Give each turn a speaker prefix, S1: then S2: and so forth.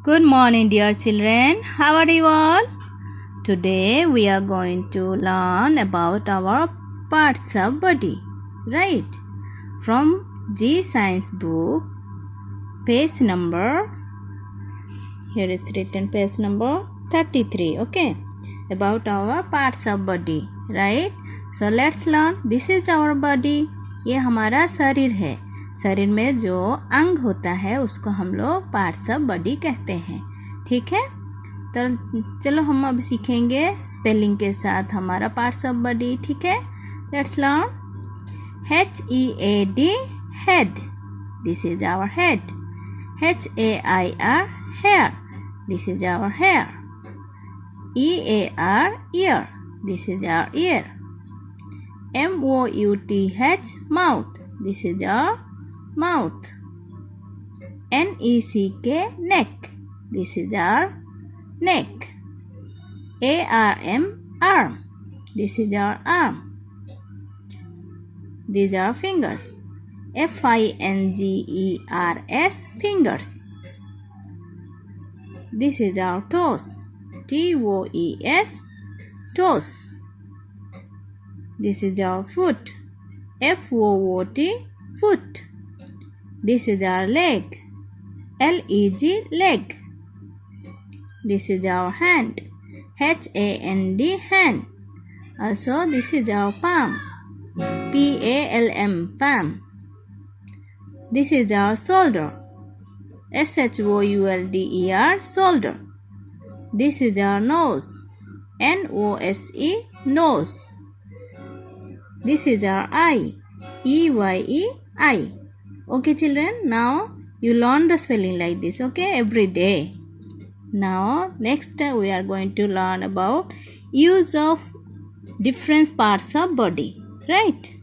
S1: Good morning, dear children. How are you all? Today we are going to learn about our parts of body, right? From G Science book, page number, here is written page number 33, okay? About our parts of body, right? So let's learn. This is our body. ये हमारा शरीर है. शरीर में जो अंग होता है उसको हम लोग पार्ट्स ऑफ बॉडी कहते हैं. ठीक है, तो चलो हम अब सीखेंगे स्पेलिंग के साथ हमारा पार्ट्स ऑफ बॉडी. ठीक है, let's learn. HEAD head, this is our head. HAIR hair, this is our hair. EAR ear, this is our ear. MOUTH mouth, this is our mouth. NECK neck, this is our neck. ARM arm, this is our arm. These are fingers. FINGERS fingers. This is our toes. TOES toes. This is our foot. FOOT foot. This is our leg. LEG leg. This is our hand. HAND hand. Also this is our palm. PALM palm. This is our shoulder. SHOULDER shoulder. This is our nose. NOSE nose. This is our eye. EYE eye. Okay children, now you learn the spelling like this, okay, every day. Now next we are going to learn about use of different parts of body, right?